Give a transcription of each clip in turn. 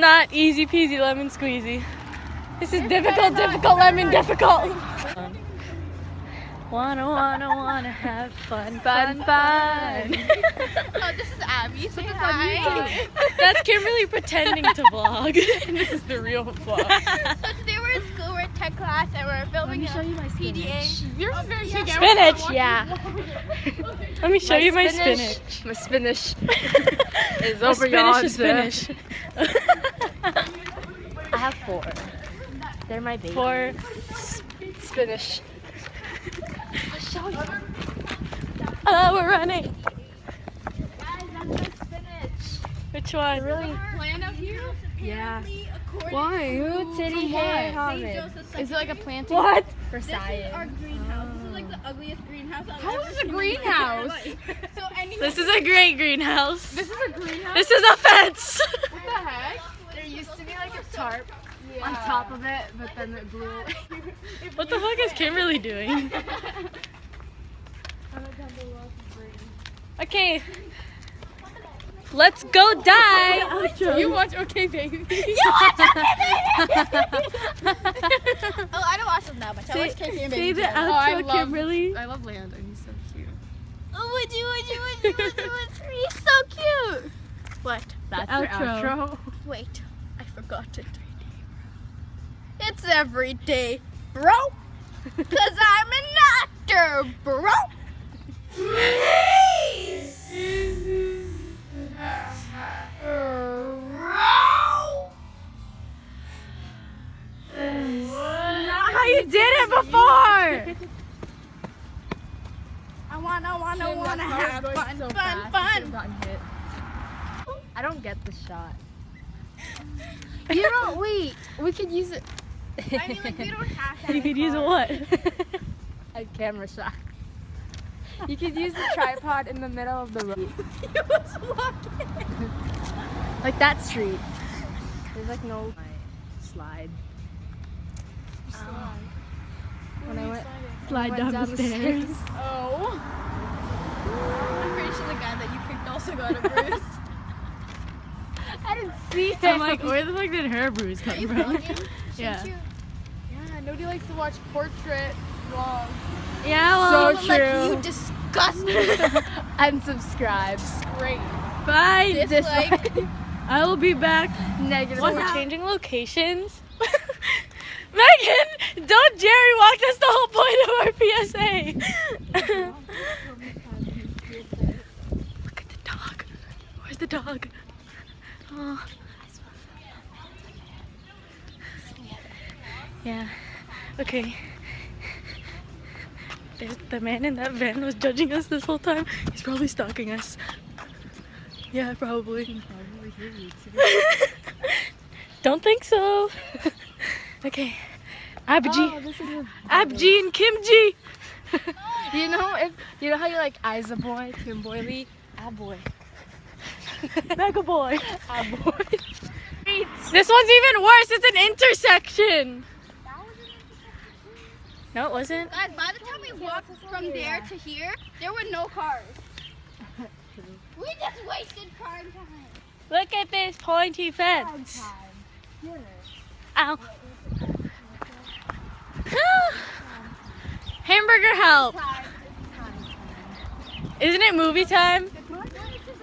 not easy peasy lemon squeezy. This is difficult lemon difficult. Wanna have fun. Oh, this is Abby. Say hi. That's Kimberly pretending to vlog. This is the real vlog. So today we're in school, we're in tech class, and we're filming a PDA. You're very Spinach, yeah. Let me show you my spinach. My spinach is My over yonder. spinach. I have 4. They're my babies. 4 Spinach. I'll show you. Oh, we're running. Guys, that's my spinach. Which one? Really? Plant out here? Yeah. According Why? Who titty hair? Is it like a planting? What? For This science. is our greenhouse. This is like the ugliest greenhouse I've How ever is this a seen in my greenhouse? life. So anyway, This is a great greenhouse. this is a greenhouse. This is a fence. What the heck? There used to be like a tarp on top of it, but then it blew. What the fuck is Kimberly doing? Okay. Let's go die. You watch Okay Baby. Oh, I don't watch them that much. I watch KK and Say Baby the Jane. outro, Kimberly. I love Landon. He's so cute. Oh, would you? He's so cute. What? That's The your outro. outro. Wait, I forgot it. It's every day, bro. Cause I'm an actor, bro. Not how you did it before. I wanna have fun, So fun, fast. fun. Gotten hit. I don't get the shot. You don't. Wait. We could use it. I mean, like, we don't have to. You could use a what? A camera shot. You could use the tripod in the middle of the road. He was walking. Like that street. There's like no slide. When I went Slide down the stairs. Oh. I'm pretty sure the guy that you picked also got a bruise. I didn't see it. I'm like, where the fuck did her bruise come You from? vlogging? Yeah. Shouldn't you? Yeah, nobody likes to watch portrait vlogs. Yeah, well, So Like, true. you disgust me. Unsubscribe. Great. bye. Dislike. I will be back. Negative. So we're changing locations. Megan, don't Jerry walk. That's the whole point of our PSA. Look at the dog. Where's the dog? Oh. Yeah. Okay. There's the man in that van was judging us this whole time. He's probably stalking us. Yeah, probably. Don't think so. Okay. Abji. this is a Abji and Kimji. You know how you like Isa boy, Kim Boyley? Ah boy. Mega boy. Ah boy. This one's even worse. It's an intersection. No, it wasn't. Guys, by the time we walked from there to here, there were no cars. We just wasted car time. Look at this pointy fence. Ow. Hamburger help. Isn't it movie time?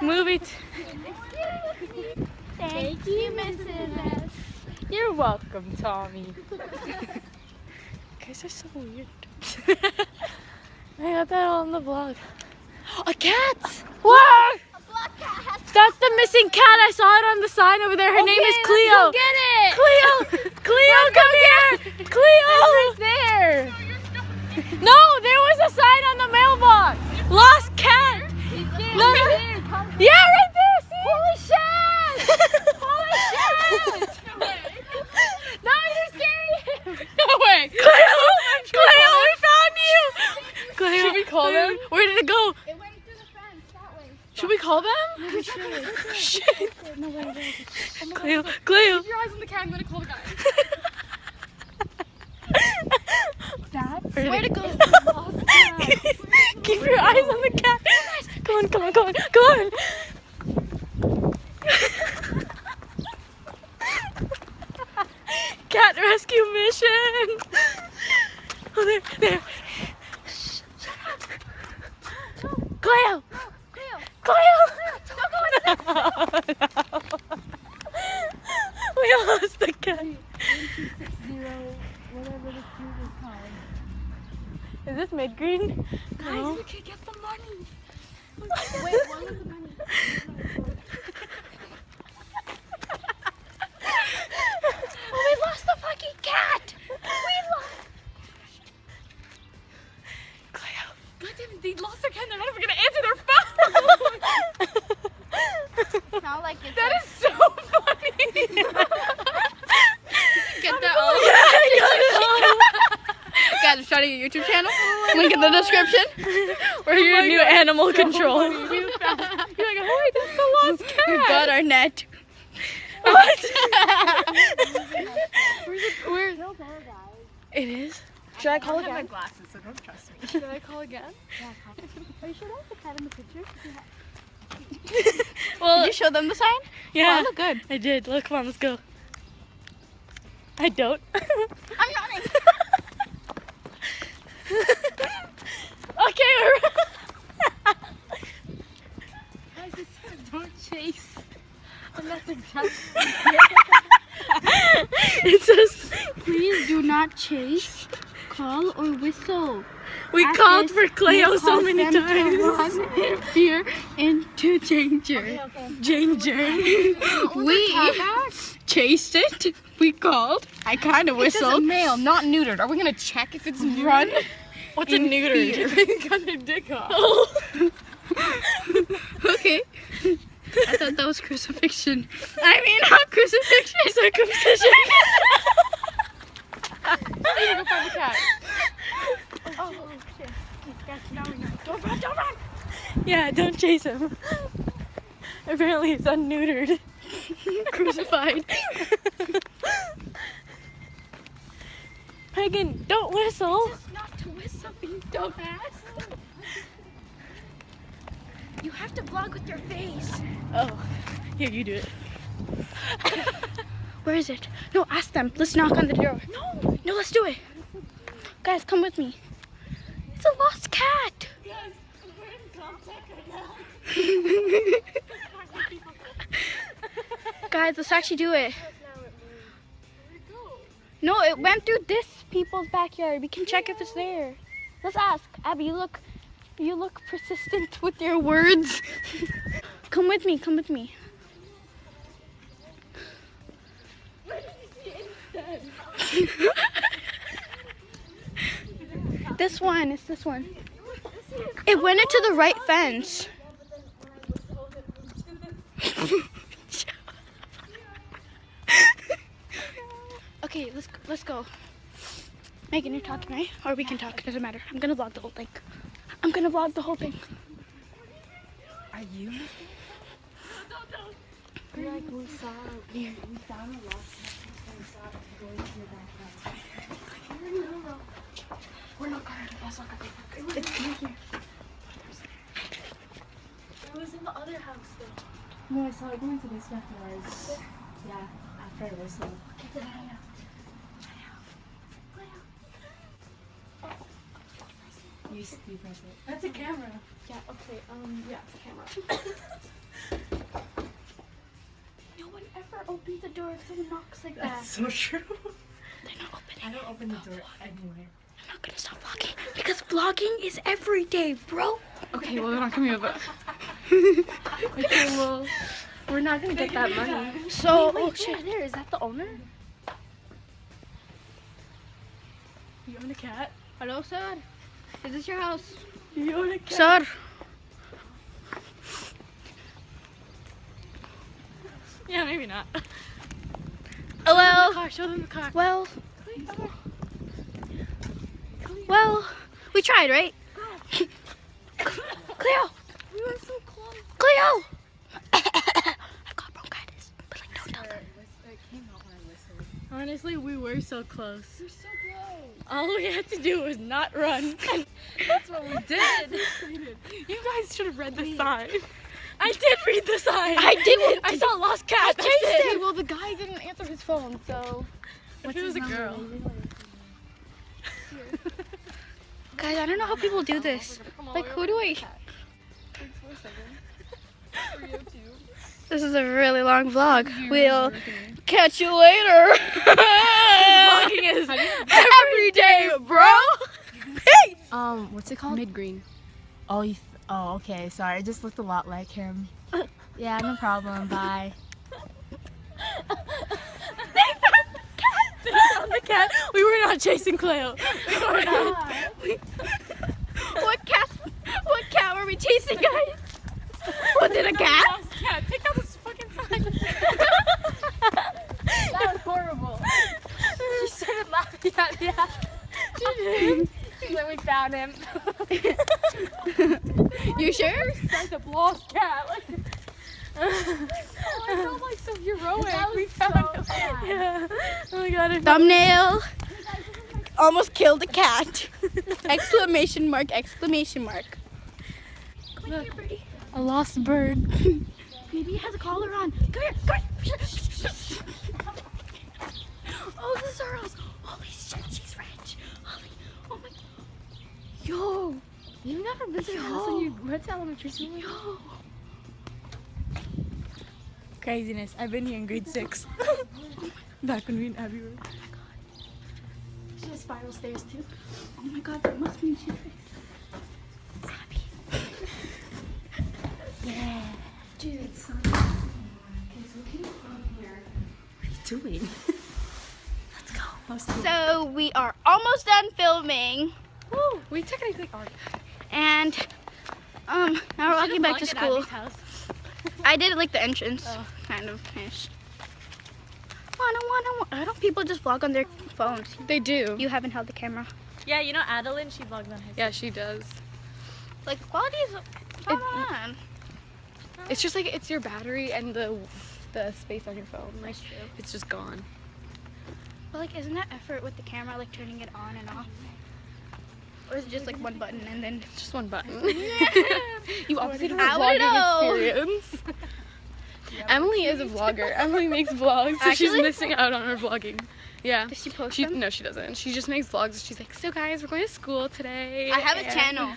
Movie. Thank you, Mrs. S. You're welcome, Tommy. You guys are so weird. I got that on the vlog. A cat! What? A black cat. That's the missing cat. I saw it on the sign over there. Her name is Cleo. Get it. Cleo! Cleo, come here! Cleo! Right there. No, there was a sign on the mailbox. Lost cat. No. Yeah, right there. See? Holy shit! Holy shit! No, you're scaring him. No way. Cleo, we found you. Cleo, Should we call them? Where did it go? It went through the fence that way. Should we call them? We should. Shit. Cleo. Keep your eyes on the cat. I'm gonna call the guy. Where to go? Keep your eyes on the cat. Come on, come on, come on, come on. cat rescue mission. Oh, there. Cleo! Cleo! We lost the cat. 1260, whatever the food is called. Is this mid-green? Guys, we could get the money. Wait, what was the money? Oh, we lost the fucking cat. We lost. Cleo. God damn it, they lost their cat. They're not even gonna answer their phone. Sound like it's That is so funny. Get that all. Guys, I'm starting a YouTube channel. Link in the description. We're your new animal control. You're like, oh, that's the lost cat. we got our net. What? Where's It is. Should I call I have my again? glasses, so don't trust me. Should I call again? Are you sure that's the cat in the picture? Well, Did you show them the sign? yeah. Oh, look good. I did. Look, come on, let's go. I don't. I'm running. Okay, we're Guys, it says don't chase. And that's exactly. It says Please do not chase, call, or whistle. we At called this, for Cleo you so cause many them to times. run in fear into danger. Ginger. We chased it. We called. I kind of It says whistled. male, not neutered. Are we gonna check if it's run? What's a neutered? Got their dick off. Okay. I thought that was crucifixion. I mean, not crucifixion. Circumcision. I'm gonna go find the cat. Oh shit. Guys, now we know. Don't run, don't run! Yeah, don't chase him. Apparently it's unneutered. Crucified. Megan, don't whistle. Just not to whistle, you dumbass. You have to vlog with your face. Oh, here, you do it. Where is it? No, ask them. Let's knock on the door. No, let's do it. Guys, come with me. It's a lost cat. Guys, we're in contact right now. Guys, let's actually do it. No, it went through this people's backyard. We can check if it's there. Let's ask. Abby, you look persistent with your words. Come with me, come with me. This one, it's this one. It went into the right fence. Okay, let's go. Megan, you're talking, right? Or we can talk, it doesn't matter. I'm gonna vlog the whole thing. I'm gonna vlog the whole thing. Are you? Like we found a lost cat and we saw it going to your backyard. No. We're not going to that's not gonna work. It's in here. It was in the other house though. No, I saw it going to this backyard. Yeah, after I whistled. Get it out. You press it. That's a camera. Yeah, okay, yeah, it's a camera. No one ever opens the door if someone knocks like that. That's so true. They're not opening. I don't open the door anyway. I'm not gonna stop vlogging because vlogging is every day, bro. Okay, well, they're not coming over. Okay, well, we're not gonna get that money. So, Wait, oh shit. there, is that the owner? You own a cat? Hello, sir. Is this your house? You own a cat? Sir. Yeah, maybe not. Hello. Show them the car. Well, we tried, right? Cleo. We were so close. Cleo. I've got bronchitis, but like don't tell them. It came out when I whistled. Honestly, we were so close. We're so close. All we had to do was not run. That's what we did. You guys should have read the sign. I did read the sign. I didn't. I saw lost cat. I chased Okay, well, the guy didn't answer his phone, so. If it was a girl. Guys, I don't know how people do this. Like, who do I... This is a really long vlog. We'll catch you later. Vlogging is every day, bro. Hey! What's it called? Mid-green. Oh, oh, okay. Sorry, it just looked a lot like him. Yeah, no problem. Bye. They found the cat. We were not chasing Cleo. We were not. What cat were we chasing, guys? Was it a cat? Lost cat. Take out this fucking sign. That was horrible. She started laughing at me. She did. Then we found him. You sure? Like a lost cat. Like, I felt like so heroic. We found him. Yeah. Oh my god. Thumbnail. Almost killed a cat. Exclamation mark, exclamation mark. Come here, birdie. A lost bird. Maybe he has a collar on. Come here, come here. Oh, this is our house. Holy shit, she's rich. Holy, oh my. Yo. You've never been to a house and you went to elementary school? Yo. Craziness. I've been here in grade 6. Back when we didn't have you. She has spiral stairs too. Oh my god, that must mean she's happy. Yeah. Dude, it's so nice. Because looking from here. What are you doing? Let's go. So we are almost done filming. Woo! We technically are. And now we're walking back to school. I did like the entrance, kind of ish. Why don't people just vlog on their phones? They do. You haven't held the camera. Yeah, you know Adeline, she vlogs on his. Yeah, she does. Like quality is come on. It's just like it's your battery and the space on your phone. Like, it's just gone. But like, isn't that effort with the camera, like turning it on and off? Or is it just like one button and then? It's just one button. You obviously don't I have don't know. vlogging experience. Emily is a vlogger. Emily makes vlogs, so she's Actually? missing out on her vlogging. Yeah. Does she post She, them? no, she doesn't. She just makes vlogs. She's like, so guys, we're going to school today. I have a and-" channel.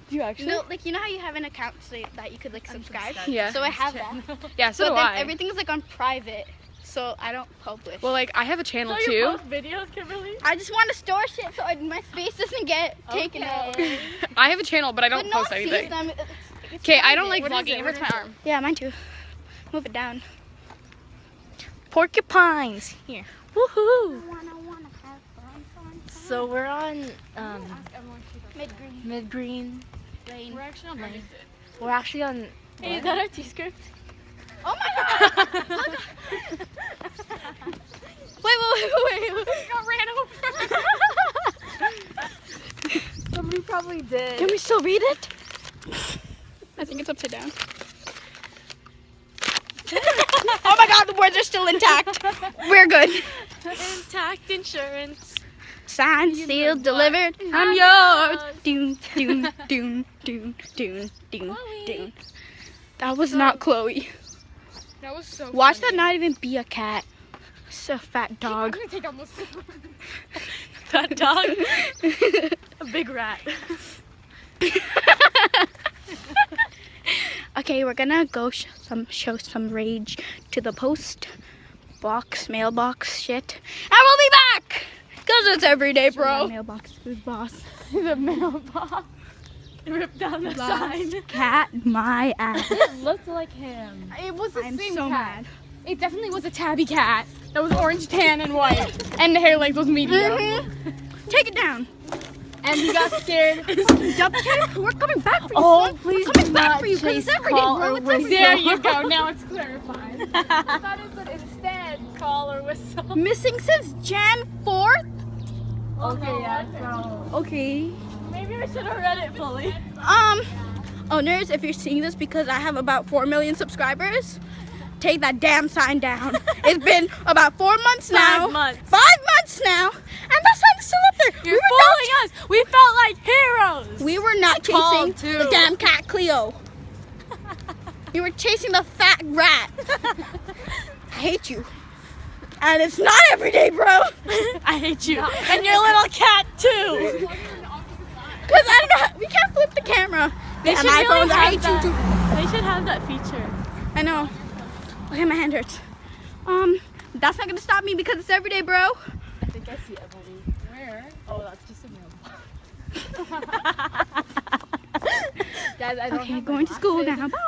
Do you actually? No, like you know how you have an account so that you could like subscribe. Yeah. So I have that. Yeah, so But do then I. everything's like on private, so I don't publish. Well, like, I have a channel So you too. post videos, Kimberly? I just want to store shit so my space doesn't get taken out. I have a channel, but I don't But no post one sees anything. them. Okay, I don't like What is vlogging. it? It hurts my arm. Yeah, mine too. Move it down. Porcupines. Here. Woohoo! Wanna have fun. So we're on Mid-green. mid-green. Rain. We're actually on Lane. We're actually on. Hey, is that our T-script? Oh my god! Wait. Got ran over. Somebody probably did. Can we still read it? I think it's upside down. Oh my god, the words are still intact. We're good. Intact insurance. Signed, sealed, delivered. I'm yours. Doon. That was not Chloe. That was so. Watch funny. that not even be a cat. It's a fat dog. I'm gonna take out most of it. That dog. A big rat. Okay, we're gonna go show some rage to the mailbox shit. And we'll be back! Cause it's every day, bro. Mailbox, who's boss? The mailbox. Ripped down the sign. Cat, my ass. It looked like him. It was the I'm same so cat. mad. It definitely was a tabby cat. That was orange, tan, and white, and the hair length was medium. Take it down. And he got scared. We're coming back for you. Oh, son. please We're coming do back not for you, 'cause chase it's every day, call bro. or It's every whistle. day. There you go. Now it's clarified. I thought it said instead call or whistle. Missing since Jan 4th? Okay, yeah. So Okay. maybe I should have read it fully. Owners, if you're seeing this because I have about 4 million subscribers, take that damn sign down. It's been about 4 months now. 5 months. 5 months now, and that sign's still up there. You're fooling us. We felt like heroes. We were not called chasing too. the damn cat Cleo. We were chasing the fat rat. I hate you. And it's not every day, bro. I hate you. And your little cat too. Cause I don't know. We can't flip the camera. They And should really iPhones, I have hate that. you too. They should have that feature. I know. Okay, my hand hurts. That's not gonna stop me because it's every day, bro. I think I see Emily. Where? Oh, that's just a mailbox. Guys, I don't Okay, have my going to school glasses. now. Bye.